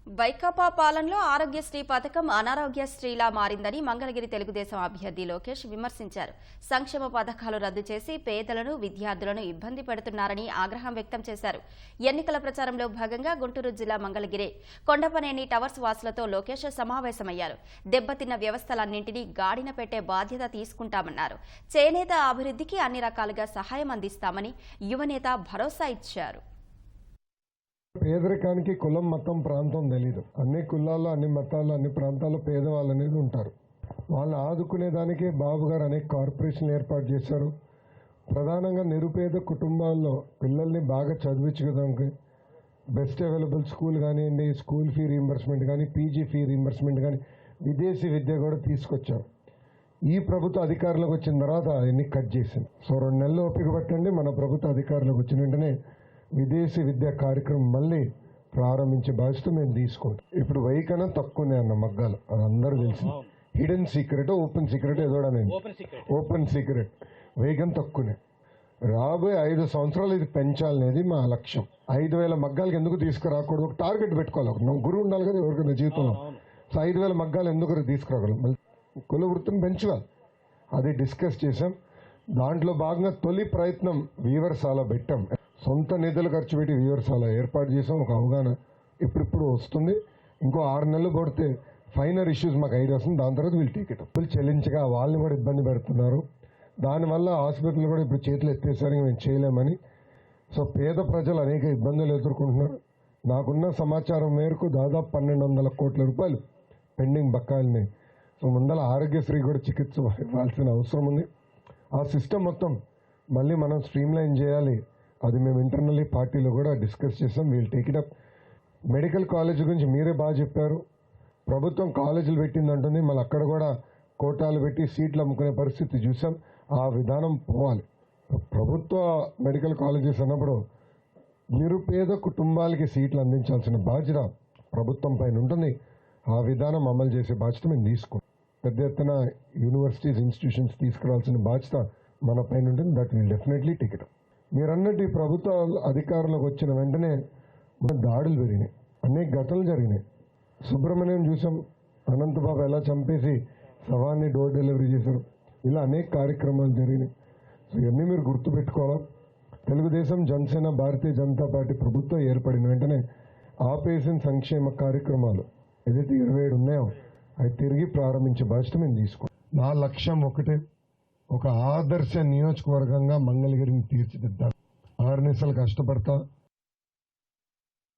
వైకాపా పాలనలో ఆరోగ్యశ్రీ పథకం అనారోగ్యశ్రీలా మారిందని మంగళగిరి తెలుగుదేశం అభ్యర్థి లోకేష్ విమర్శించారు. సంక్షేమ పథకాలు రద్దు చేసి పేదలను, విద్యార్థులను ఇబ్బంది పెడుతున్నారని ఆగ్రహం వ్యక్తం చేశారు. ఎన్నికల ప్రచారంలో భాగంగా గుంటూరు జిల్లా మంగళగిరి కొండపనేని టవర్స్ వాసులతో లోకేష్ సమావేశమయ్యారు. దెబ్బతిన్న వ్యవస్థలన్నింటినీ గాడిన పెట్టే బాధ్యత తీసుకుంటామన్నారు. చేనేత అభివృద్ధికి అన్ని రకాలుగా సహాయం అందిస్తామని యువనేత భరోసా ఇచ్చారు. పేదరికానికి కులం, మతం, ప్రాంతం తెలీదు. అన్ని కులాల్లో, అన్ని మతాల్లో, అన్ని ప్రాంతాల్లో పేదవాళ్ళు అనేది ఉంటారు. వాళ్ళని ఆదుకునేదానికే బాబు గారు అనేక కార్పొరేషన్లు ఏర్పాటు చేశారు. ప్రధానంగా నిరుపేద కుటుంబాల్లో పిల్లల్ని బాగా చదివించడానికి బెస్ట్ అవైలబుల్ స్కూల్ కానివ్వండి, స్కూల్ ఫీ రీయింబర్స్మెంట్ కానీ, పీజీ ఫీ రీయింబర్స్మెంట్ కానీ, విదేశీ విద్య కూడా తీసుకొచ్చారు. ఈ ప్రభుత్వ అధికారులకు వచ్చిన తర్వాత అవన్నీ కట్ చేసింది. సో 2 నెలలు ఓపిక పట్టండి. మన ప్రభుత్వ అధికారులకు వచ్చిన వెంటనే విదేశీ విద్యా కార్యక్రమం మళ్ళీ ప్రారంభించే బాధ్యత మేము తీసుకుంటాం. ఇప్పుడు 1000 కన్నా తక్కువనే అన్న మగ్గాలు, అది అందరూ తెలిసి హిడెన్ సీక్రెట్, ఓపెన్ సీక్రెట్ ఏదోడనేది ఓపెన్ సీక్రెట్ 1000 కన్నా తక్కువనే. రాబోయే 5 సంవత్సరాలు ఇది పెంచాలనేది మా లక్ష్యం. 5000 మగ్గాలకు ఎందుకు తీసుకురాకూడదు? ఒక టార్గెట్ పెట్టుకోవాలి. ఒక గురువు ఉండాలి కదా ఎవరికైనా జీవితంలో. సో 5000 మగ్గాలు ఎందుకు తీసుకురాకూడదు? మళ్ళీ కుల వృత్తిని పెంచాలి. అది డిస్కస్ చేసాం. దాంట్లో భాగంగా తొలి ప్రయత్నం వీవర్సాల పెట్టాం. సొంత నిధులు ఖర్చు పెట్టి వీవర్సాల ఏర్పాటు చేసాం. ఒక అవగాహన ఇప్పుడు వస్తుంది. ఇంకో 6 నెలలు పడితే ఫైనల్ ఇష్యూస్ మాకు ఐడియా వస్తుంది. దాని తర్వాత వీళ్ళు టికెట్ చెల్లించగా వాళ్ళని కూడా ఇబ్బంది పెడుతున్నారు. దానివల్ల ఆసుపత్రులు కూడా ఇప్పుడు చేతులు ఎత్తేసరికి మేము చేయలేమని. సో పేద ప్రజలు అనేక ఇబ్బందులు ఎదుర్కొంటున్నారు. నాకున్న సమాచారం మేరకు దాదాపు 1200 కోట్ల రూపాయలు పెండింగ్ బకాయిల్ని. సో ముందల ఆరోగ్యశ్రీ కూడా చికిత్స ఇవ్వాల్సిన అవసరం ఉంది. ఆ సిస్టమ్ మొత్తం మళ్ళీ మనం స్ట్రీమ్లైన్ చేయాలి. అది మేము ఇంటర్నల్లీ పార్టీలో కూడా డిస్కస్ చేస్తాం. We'll take it up. Medical college గురించి మీరే బాగా చెప్పారు. ప్రభుత్వం కాలేజీలు పెట్టిందంటుంది, మళ్ళీ అక్కడ కూడా కోటాలు పెట్టి సీట్లు అమ్ముకునే పరిస్థితి చూసాం. ఆ విధానం పోవాలి. ప్రభుత్వ మెడికల్ కాలేజెస్ అన్నప్పుడు నిరుపేద కుటుంబాలకి సీట్లు అందించాల్సిన బాధ్యత ప్రభుత్వం పైన ఉంటుంది. ఆ విధానం అమలు చేసే బాధ్యత మేము తీసుకుంటాం. పెద్ద ఎత్తున యూనివర్సిటీస్, ఇన్స్టిట్యూషన్స్ తీసుకురావాల్సిన బాధ్యత మన పైన ఉంటుంది. That will definitely take it up. మీరు అన్నట్టు ఈ ప్రభుత్వ అధికారులకు వచ్చిన వెంటనే దాడులు పెరిగినాయి, అనేక ఘటనలు జరిగినాయి. సుబ్రహ్మణ్యం చూసాం, అనంతబాబు ఎలా చంపేసి శవాన్ని డోర్ డెలివరీ చేశారు. ఇలా అనేక కార్యక్రమాలు జరిగినాయి. సో ఇవన్నీ మీరు గుర్తుపెట్టుకోవాలి. తెలుగుదేశం, జనసేన, భారతీయ జనతా పార్టీ ప్రభుత్వం ఏర్పడిన వెంటనే ఆపేసిన సంక్షేమ కార్యక్రమాలు ఏదైతే 27 ఉన్నాయో అవి తిరిగి ప్రారంభించే బాధ్యత మేము తీసుకుంటాం. నా లక్ష్యం ఒకటే, ఒక ఆదర్శ నియోజకవర్గంగా మంగళగిరిని తీర్చిదిద్దాలి. 6 నిమిషాలు కష్టపడతా.